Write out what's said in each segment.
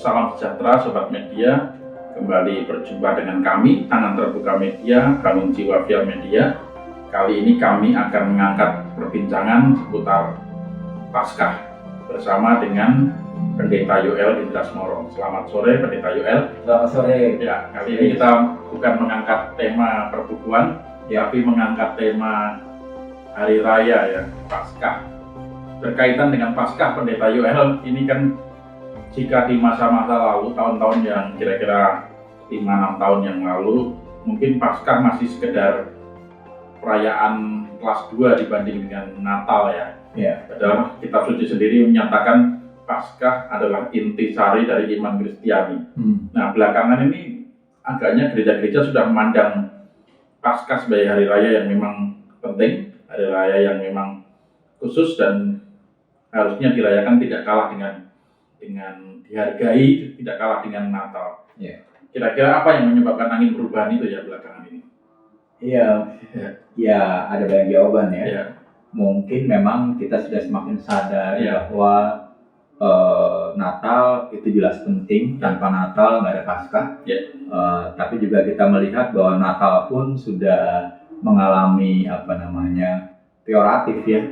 Salam sejahtera Sobat Media, kembali berjumpa dengan kami, Tangan Terbuka Media, Bangun Jiwa Via Media. Kali ini kami akan mengangkat perbincangan seputar Paskah bersama dengan Pendeta Yoel Indrasmoro. Selamat sore Pendeta Yoel. Selamat sore. Ya, kali ini kita bukan mengangkat tema perbukuan, tapi mengangkat tema Hari Raya ya, Paskah. Berkaitan dengan Paskah, Pendeta Yoel, ini kan jika di masa-masa lalu, tahun-tahun yang kira-kira 5-6 tahun yang lalu, mungkin Paskah masih sekedar perayaan kelas 2 dibanding dengan Natal ya. Padahal kitab suci sendiri menyatakan Paskah adalah intisari dari iman Kristiani. Nah, belakangan ini agaknya gereja-gereja sudah memandang Paskah sebagai hari raya yang memang penting, hari raya yang memang khusus dan harusnya dirayakan tidak kalah dengan dihargai, tidak kalah dengan Natal. Kira-kira apa yang menyebabkan angin perubahan itu ya belakangan ini? Ya ada banyak jawaban ya. Mungkin memang kita sudah semakin sadar bahwa Natal itu jelas penting. Tanpa Natal nggak ada Paskah. Tapi juga kita melihat bahwa Natal pun sudah mengalami peoratif ya.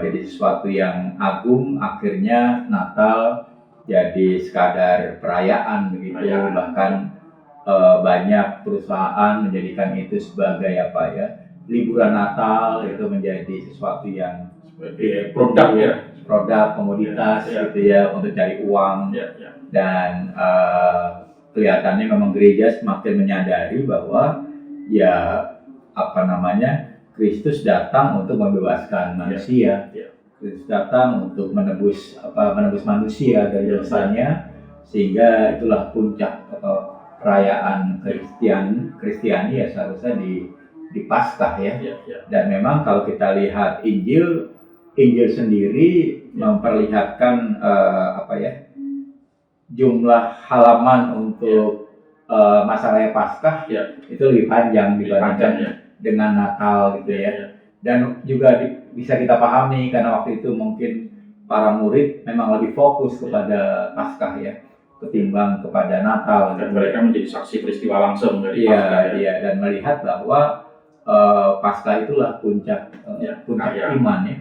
Jadi sesuatu yang agung, akhirnya Natal jadi sekadar perayaan begitu. Bahkan banyak perusahaan menjadikan itu sebagai liburan Natal, itu menjadi sesuatu yang produk komoditas gitu ya, untuk cari uang. Dan kelihatannya memang gereja semakin menyadari bahwa Kristus datang untuk membebaskan manusia. Kristus datang untuk menebus manusia dari dosanya, sehingga itulah puncak atau perayaan Kristiani ya, seharusnya di Paskah ya. Dan memang kalau kita lihat Injil sendiri memperlihatkan jumlah halaman untuk masa raya Paskah itu lebih panjang dibandingkan dengan Natal gitu ya. Dan juga bisa kita pahami karena waktu itu mungkin para murid memang lebih fokus kepada Paskah ya, ketimbang kepada Natal. Dan mereka menjadi saksi peristiwa langsung dari Paskah. Dan melihat bahwa Paskah itulah puncak iman ya.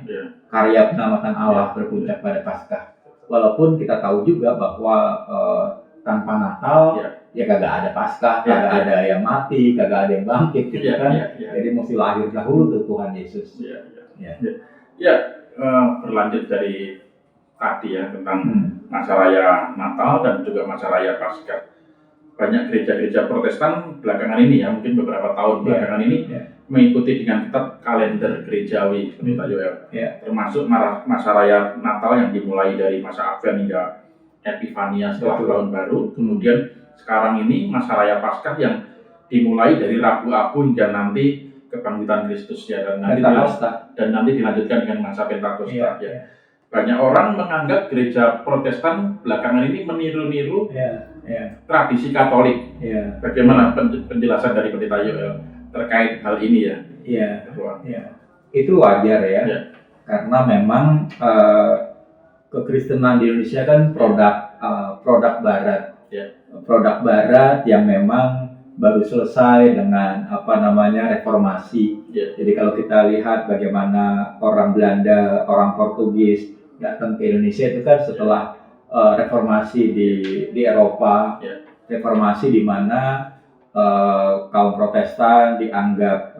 Karya penyelamatan Allah berpuncak pada Paskah. Walaupun kita tahu juga bahwa tanpa Natal kagak ada Paskah, kagak ada yang mati, kagak ada yang bangkit gitu kan. Jadi mesti lahir dahulu tuh Tuhan Yesus. Berlanjut dari tadi ya tentang masa raya Natal dan juga masa raya Paskah. Banyak gereja-gereja Protestan belakangan ini ya, mungkin beberapa tahun belakangan ini mengikuti dengan ketat kalender gerejawi, Pendeta Yoel. Termasuk masa raya Natal yang dimulai dari masa Advent hingga Epifania setelah tahun baru. Kemudian sekarang ini masa raya Paskah yang dimulai dari Rabu Abu hingga nanti kebangkitan Kristus ya, dan nanti dilanjutkan dengan masa Pentakosta ya. Banyak orang menganggap gereja Protestan belakangan ini meniru-niru tradisi Katolik. Bagaimana penjelasan dari Pendeta Yoel terkait hal ini ya? Itu wajar ya. Karena memang kekristenan di Indonesia kan produk Barat. Produk Barat yang memang baru selesai dengan reformasi. Jadi kalau kita lihat bagaimana orang Belanda, orang Portugis datang ke Indonesia itu kan setelah reformasi di Eropa. Reformasi di mana kaum Protestan dianggap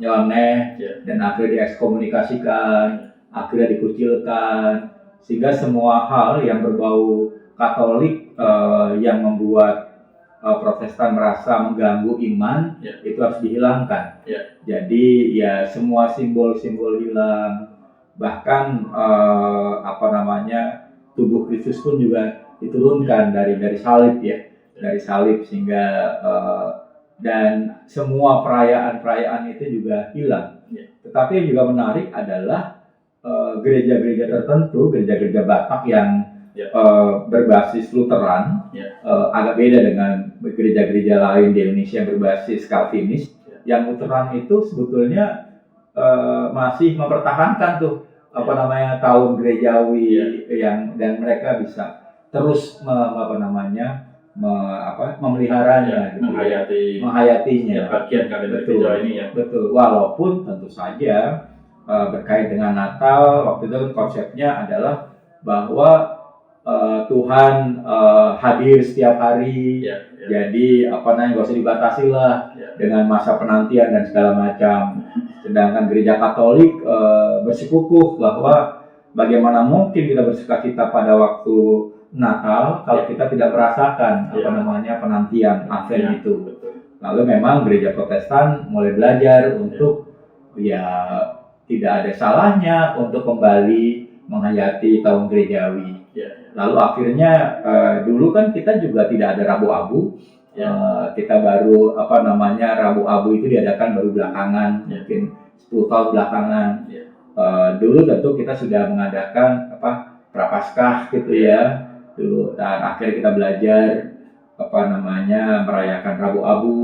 nyeleneh dan akhirnya diekskomunikasikan, akhirnya dikucilkan, sehingga semua hal yang berbau Katolik yang membuat Protestan merasa mengganggu iman itu harus dihilangkan. Jadi ya semua simbol-simbol hilang, bahkan tubuh Kristus pun juga diturunkan dari salib ya, dari salib, sehingga dan semua perayaan itu juga hilang. Tetapi yang juga menarik adalah gereja-gereja tertentu, gereja-gereja Batak yang berbasis Lutheran, agak beda dengan gereja-gereja lain di Indonesia yang berbasis Calvinis. Yang Lutheran itu sebetulnya masih mempertahankan tuh tahun gerejawi dan mereka bisa terus memeliharanya, gitu, menghayatinya. Bagian kali dari gereja ini ya. Betul. Walaupun tentu saja berkait dengan Natal waktu itu konsepnya adalah bahwa Tuhan hadir setiap hari. Jadi nggak usah dibatasi lah dengan masa penantian dan segala macam. Sedangkan gereja Katolik bersikukuh bahwa bagaimana mungkin kita bersukacita pada waktu Natal kalau kita tidak merasakan penantian Advent itu. Lalu memang gereja Protestan mulai belajar untuk tidak ada salahnya untuk kembali menghayati tahun gerejawi. Lalu akhirnya dulu kan kita juga tidak ada Rabu Abu. Kita baru Rabu Abu itu diadakan baru belakangan, mungkin 10 tahun belakangan. Dulu tentu kita sudah mengadakan Prapaskah gitu ya dulu, dan akhirnya kita belajar merayakan Rabu Abu,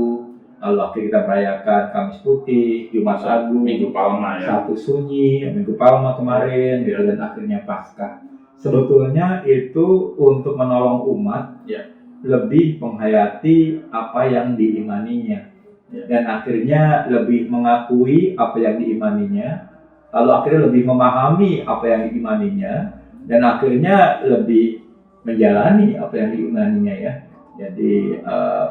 lalu akhirnya kita merayakan Kamis Putih, Jumat Agung, Minggu Palma Sabtu Sunyi, Minggu Palma kemarin gitu, dan akhirnya Paskah. Sebetulnya itu untuk menolong umat lebih menghayati apa yang diimaninya, dan akhirnya lebih mengakui apa yang diimaninya, lalu akhirnya lebih memahami apa yang diimaninya, dan akhirnya lebih menjalani apa yang diimaninya ya. Jadi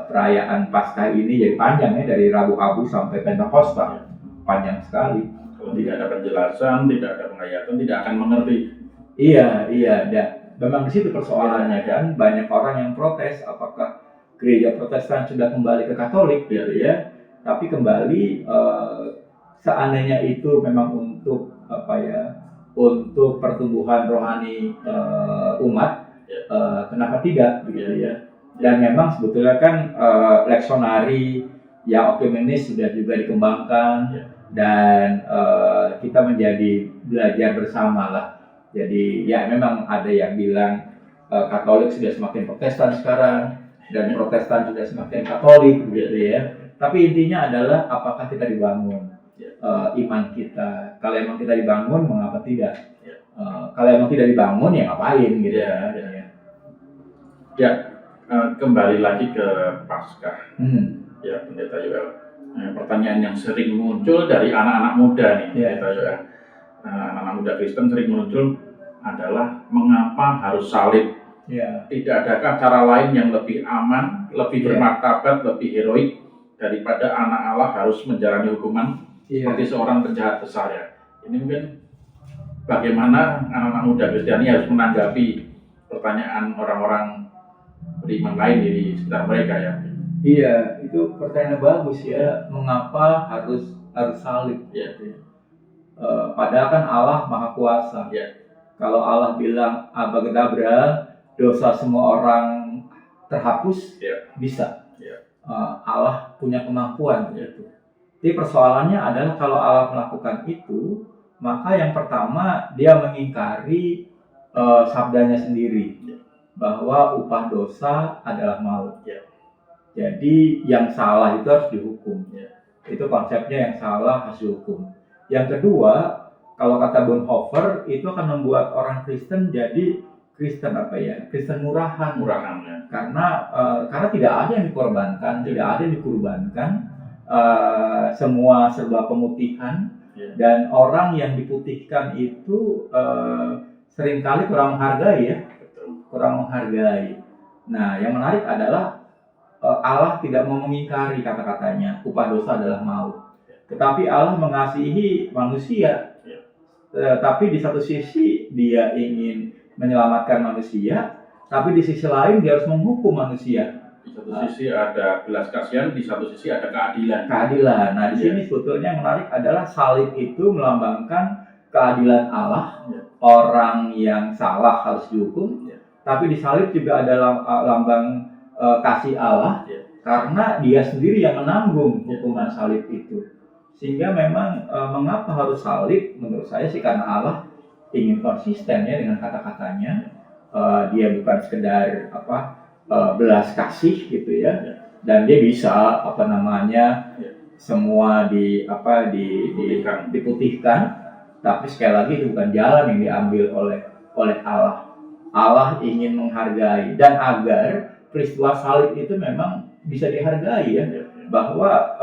perayaan Paskah ini jadi panjang ya, dari Rabu Abu sampai Pentakosta, panjang sekali. Kalau tidak ada penjelasan, tidak ada penghayatan, tidak akan mengerti. Iya, memang di situ persoalannya kan. Banyak orang yang protes apakah gereja Protestan sudah kembali ke Katolik gitu ya. Tapi kembali seandainya itu memang untuk untuk pertumbuhan rohani umat, kenapa tidak gitu ya. Dan memang sebetulnya kan leksonari yang okumenis sudah juga dikembangkan, dan kita menjadi belajar bersama lah. Jadi memang ada yang bilang Katolik sudah semakin Protestan sekarang, dan Protestan sudah semakin Katolik gitu ya. Tapi intinya adalah apakah kita dibangun iman kita. Kalau emang kita dibangun, mengapa tidak? Kalau emang tidak dibangun, ya ngapain gitu ya. Kembali lagi ke Paskah. Ya, Pendeta Yoel. Pertanyaan yang sering muncul dari anak-anak muda nih, Pendeta Yoel. Anak-anak muda Kristen sering muncul adalah mengapa harus salib? Tidak adakah cara lain yang lebih aman, lebih bermartabat, lebih heroik daripada anak Allah harus menjalani hukuman seperti seorang penjahat besar ya? Ini mungkin bagaimana anak-anak muda Kristen ini harus menanggapi pertanyaan orang-orang beriman lain di sekitar mereka ya? Iya, itu pertanyaan bagus ya. Mengapa harus salib? Padahal kan Allah Maha Kuasa. Kalau Allah bilang abagedabra, dosa semua orang terhapus, bisa. Allah punya kemampuan itu. Jadi persoalannya adalah kalau Allah melakukan itu, maka yang pertama dia mengingkari sabdanya sendiri, bahwa upah dosa adalah maut. Jadi yang salah itu harus dihukum. Itu konsepnya, yang salah harus dihukum. Yang kedua, kalau kata Bonhoeffer, itu akan membuat orang Kristen jadi Kristen Kristen murahan ya. Karena tidak ada yang dikorbankan, tidak ada yang dikurbankan, semua serba pemutihan, dan orang yang diputihkan itu seringkali kurang menghargai. Nah, yang menarik adalah Allah tidak mau mengingkari kata-katanya, upah dosa adalah maut. Tetapi Allah mengasihi manusia. Tapi di satu sisi dia ingin menyelamatkan manusia, tapi di sisi lain dia harus menghukum manusia. Di satu sisi ada belas kasihan, di satu sisi ada keadilan. Nah, di sini sebetulnya yang menarik adalah salib itu melambangkan keadilan Allah. Orang yang salah harus dihukum, tapi di salib juga ada lambang kasih Allah, karena dia sendiri yang menanggung hukuman salib itu. Sehingga memang mengapa harus salib? Menurut saya sih karena Allah ingin konsisten ya dengan kata-katanya. Dia bukan sekedar belas kasih gitu ya, dan dia bisa semua diputihkan. Tapi sekali lagi itu bukan jalan yang diambil oleh Allah. Allah ingin menghargai dan agar peristiwa salib itu memang bisa dihargai ya, bahwa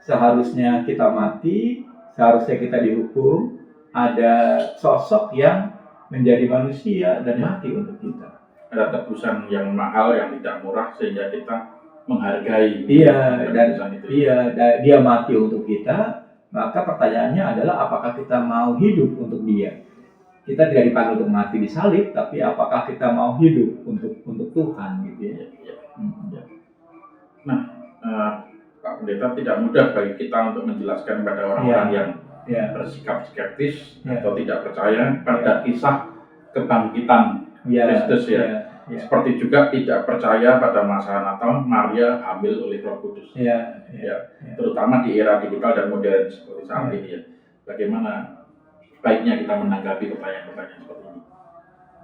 seharusnya kita mati, seharusnya kita dihukum, ada sosok yang menjadi manusia dan mati untuk kita. Ada tebusan yang mahal yang tidak murah sehingga kita menghargai. Iya, dan itu. Iya, dia mati untuk kita. Maka pertanyaannya adalah apakah kita mau hidup untuk dia? Kita tidak dipanggil untuk mati di salib, tapi apakah kita mau hidup untuk Tuhan gitu ya? Nah, Pak Pendeta, tidak mudah bagi kita untuk menjelaskan pada orang-orang yang bersikap skeptis atau tidak percaya pada kisah kebangkitan Kristus Seperti juga tidak percaya pada masa Natal Maria hamil oleh Roh Kudus. Terutama di era digital dan modern seperti saat ini ya. Bagaimana baiknya kita menanggapi pertanyaan-pertanyaan seperti ini?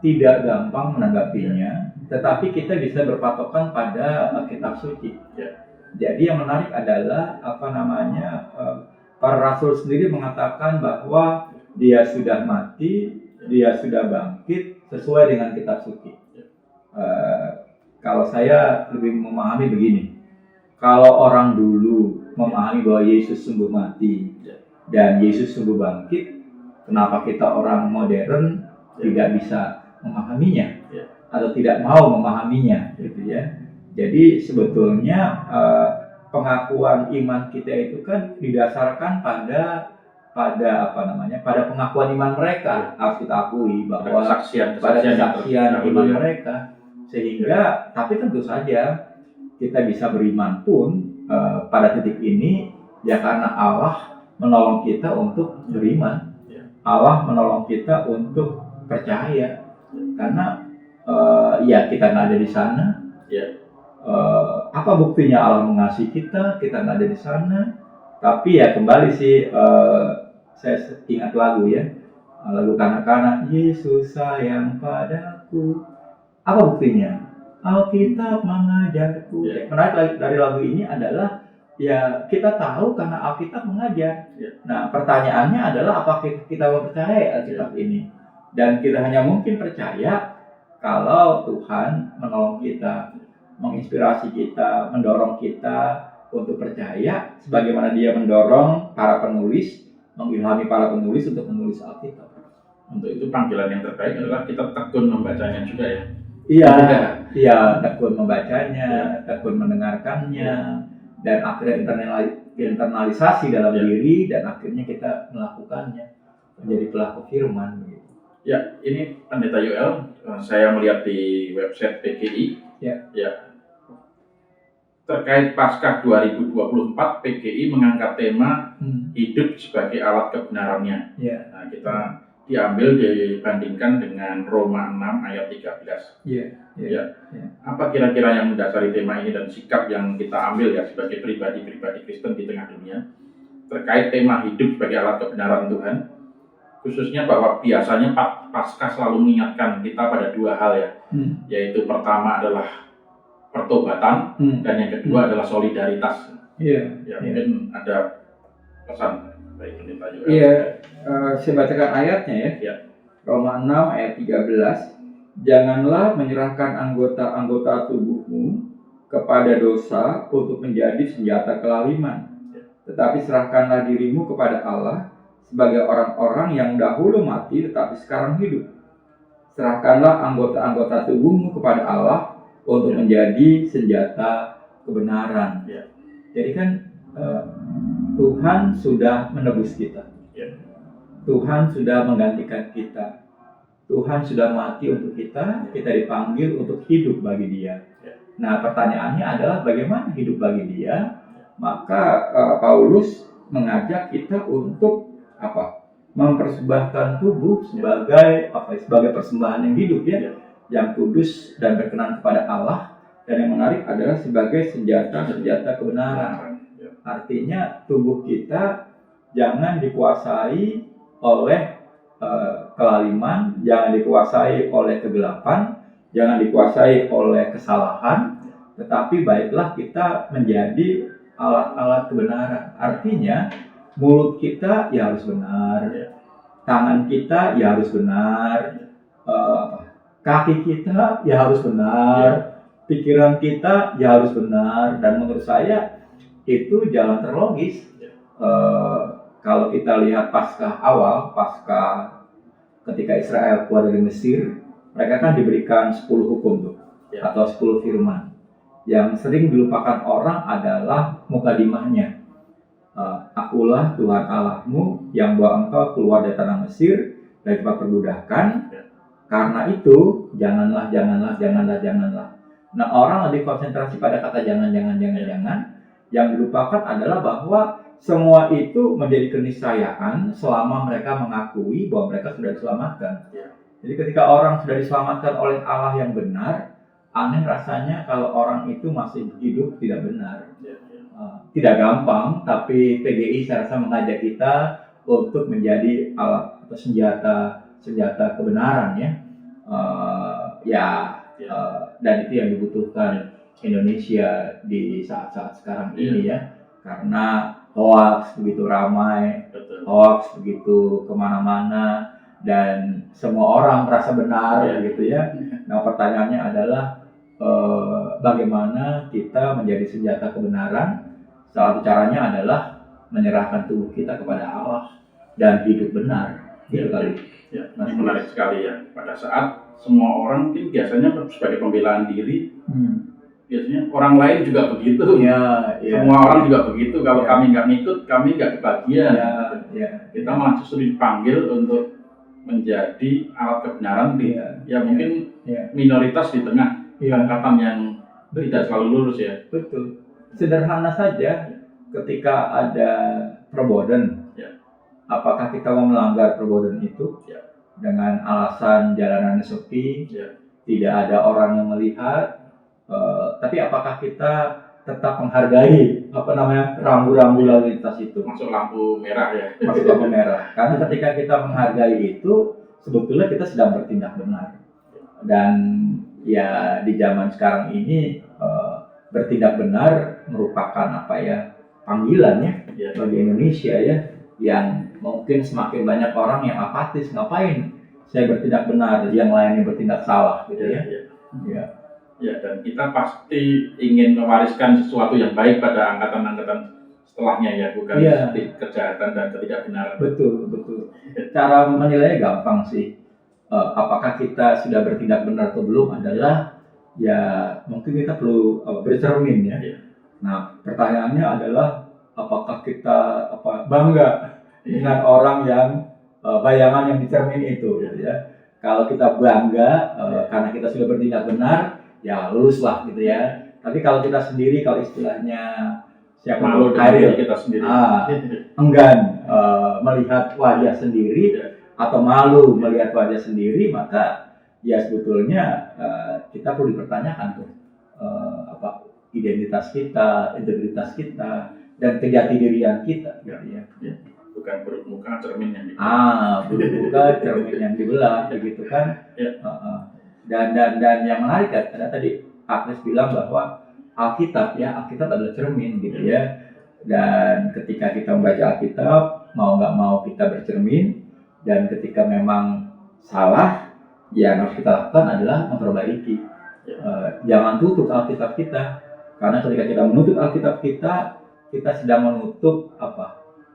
Tidak gampang menanggapinya, tetapi kita bisa berpatokan pada kitab suci. Jadi yang menarik adalah para rasul sendiri mengatakan bahwa dia sudah mati, dia sudah bangkit sesuai dengan kitab suci. Kalau saya lebih memahami begini, kalau orang dulu memahami bahwa Yesus sungguh mati dan Yesus sungguh bangkit, kenapa kita orang modern tidak bisa memahaminya atau tidak mau memahaminya, gitu ya? Jadi sebetulnya pengakuan iman kita itu kan didasarkan pada pengakuan iman mereka. Harus kita akui bahwa pada kesaksian iman mereka. Sehingga, tapi tentu saja kita bisa beriman pun pada titik ini ya karena Allah menolong kita untuk beriman. Allah menolong kita untuk percaya. Karena kita nggak ada di sana. Apa buktinya Allah mengasihi kita nggak ada di sana. Tapi ya kembali sih, saya ingat lagu ya, lagu kanak-kanak, Yesus sayang padaku. Apa buktinya? Alkitab mengajarku. Menarik dari lagu ini adalah ya kita tahu karena Alkitab mengajar. Nah pertanyaannya adalah apakah kita mau percaya Alkitab ini? Dan kita hanya mungkin percaya kalau Tuhan menolong kita, menginspirasi kita, mendorong kita untuk percaya, sebagaimana Dia mendorong para penulis, mengilhami para penulis untuk menulis Alkitab. Untuk itu panggilan yang terbaik adalah kita tekun membacanya juga ya. Iya, tekun membacanya, tekun mendengarkannya, dan akhirnya internalisasi dalam diri, dan akhirnya kita melakukannya, menjadi pelaku firman. Ya, ini Pendeta Yoel, saya melihat di website PGI. Terkait Paskah 2024, PGI mengangkat tema hidup sebagai alat kebenarannya. Nah, kita diambil dibandingkan dengan Roma 6 ayat 13. Apa kira-kira yang mendasari tema ini dan sikap yang kita ambil ya sebagai pribadi-pribadi Kristen di tengah dunia terkait tema hidup sebagai alat kebenaran Tuhan, khususnya bahwa biasanya Paskah selalu mengingatkan kita pada dua hal ya, yaitu pertama adalah pertobatan dan yang kedua adalah solidaritas. Mungkin ada pesan baik Pendeta juga. Saya bacakan ayatnya ya. Roma 6 ayat 13. Janganlah menyerahkan anggota-anggota tubuhmu kepada dosa untuk menjadi senjata kelaliman, tetapi serahkanlah dirimu kepada Allah sebagai orang-orang yang dahulu mati tetapi sekarang hidup. Serahkanlah anggota-anggota tubuhmu kepada Allah untuk menjadi senjata kebenaran. Jadi kan Tuhan sudah menebus kita. Tuhan sudah menggantikan kita. Tuhan sudah mati untuk kita dipanggil untuk hidup bagi Dia. Nah, pertanyaannya adalah bagaimana hidup bagi Dia? Maka Paulus mengajak kita untuk mempersembahkan tubuh sebagai persembahan yang hidup ya, yang kudus dan berkenan kepada Allah, dan yang menarik adalah sebagai senjata kebenaran. Artinya tubuh kita jangan dikuasai oleh kelaliman, jangan dikuasai oleh kegelapan, jangan dikuasai oleh kesalahan, tetapi baiklah kita menjadi alat-alat kebenaran. Artinya mulut kita ya harus benar, tangan kita ya harus benar, kaki kita ya harus benar, pikiran kita ya harus benar, dan menurut saya itu jalan terlogis. Kalau kita lihat pasca ketika Israel keluar dari Mesir, mereka kan diberikan 10 hukum tuh, atau 10 firman. Yang sering dilupakan orang adalah mukadimahnya. Akulah Tuhan Allahmu yang bawa engkau keluar dari tanah Mesir, dari tempat perbudakan. Karena itu janganlah. Nah, orang lebih konsentrasi pada kata jangan. Yang dilupakan adalah bahwa semua itu menjadi keniscayaan selama mereka mengakui bahwa mereka sudah diselamatkan. Jadi ketika orang sudah diselamatkan oleh Allah yang benar, aneh rasanya kalau orang itu masih hidup tidak benar. Tidak gampang, tapi PGI saya rasa mengajak kita untuk menjadi alat atau senjata kebenaran ya. Dan itu yang dibutuhkan Indonesia di saat-saat sekarang ini ya, karena hoax begitu ramai, hoax begitu kemana-mana, dan semua orang merasa benar gitu ya. Nah, pertanyaannya adalah bagaimana kita menjadi senjata kebenaran. Salah satu caranya adalah menyerahkan tubuh kita kepada Allah dan hidup benar. Gitu kali. Ini menarik sekali ya. Pada saat semua orang mungkin biasanya sebagai pembelaan diri, biasanya orang lain juga begitu. Semua orang juga begitu. Kalau kami nggak ngikut, kami nggak kebagian. Kita malah justru dipanggil untuk menjadi alat kebenaran di, mungkin minoritas di tengah angkatan yang tidak selalu lurus ya. Betul. Sederhana saja, ketika ada perboden, apakah kita mau melanggar perboden itu dengan alasan jalanan sepi, tidak ada orang yang melihat, tapi apakah kita tetap menghargai rambu-rambu lalu lintas itu? Masuk lampu merah ya. Masuk lampu merah. Karena ketika kita menghargai itu, sebetulnya kita sedang bertindak benar. Dan ya di zaman sekarang ini bertindak benar merupakan panggilannya bagi Indonesia ya, yang mungkin semakin banyak orang yang apatis. Ngapain saya bertindak benar, yang lainnya bertindak salah gitu ya. Dan kita pasti ingin mewariskan sesuatu yang baik pada angkatan-angkatan setelahnya ya, bukan kejahatan dan ketidakbenaran. Betul. Cara menilainya gampang sih. Apakah kita sudah bertindak benar atau belum adalah mungkin kita perlu bercermin ya. Nah, pertanyaannya adalah apakah kita bangga dengan orang yang bayangan yang dicermin itu gitu ya. Kalau kita bangga karena kita sudah bertindak benar, ya luluslah gitu ya. Tapi kalau kita sendiri, kalau istilahnya malu dengan kita sendiri, enggan melihat wajah sendiri atau malu melihat wajah sendiri, maka ya sebetulnya kita perlu dipertanyakan tuh identitas kita, integritas kita, dan kejati dirian kita. Bukan buruk muka cermin yang dibelah. Buruk muka cermin yang dibelah, begitu kan? Dan yang menarik ada tadi Agnes bilang bahwa Alkitab adalah cermin gitu ya. Dan ketika kita membaca Alkitab, mau nggak mau kita bercermin, dan ketika memang salah, yang harus kita lakukan adalah memperbaiki. Jangan tutup Alkitab kita, karena ketika kita menutup Alkitab kita sedang menutup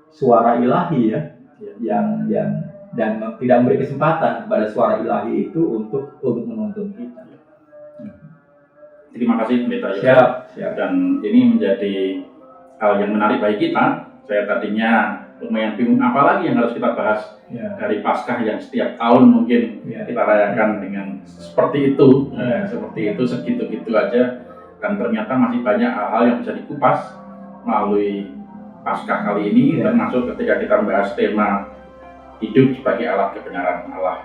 suara ilahi ya, yang dan tidak memberi kesempatan kepada suara ilahi itu untuk menuntun kita. Terima kasih Pendeta Yoga. Siap. Dan ini menjadi hal yang menarik bagi kita. Saya tadinya lumayan bingung apa lagi yang harus kita bahas dari Paskah yang setiap tahun mungkin kita rayakan dengan seperti itu, segitu-gitu aja, dan ternyata masih banyak hal-hal yang bisa dikupas melalui Paskah kali ini, termasuk ketika kita membahas tema hidup sebagai alat kebenaran Allah.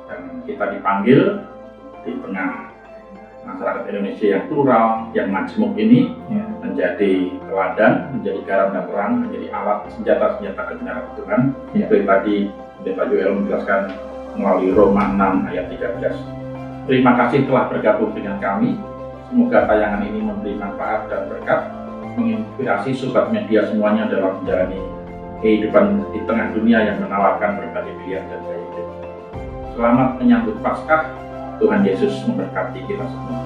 Dan kita dipanggil di tengah masyarakat Indonesia yang plural, yang majemuk ini menjadi teladan, menjadi garam dan terang, menjadi alat senjata kebenaran Tuhan. Seperti tadi Pendeta Joel menjelaskan melalui Roma 6 ayat 13. Terima kasih telah bergabung dengan kami. Semoga tayangan ini memberi manfaat dan berkat, menginspirasi sobat media semuanya dalam menjalani kehidupan di tengah dunia yang menawarkan berbagai pilihan dan gaya hidup. Selamat menyambut Paskah. Tuhan Yesus memberkati kita semua.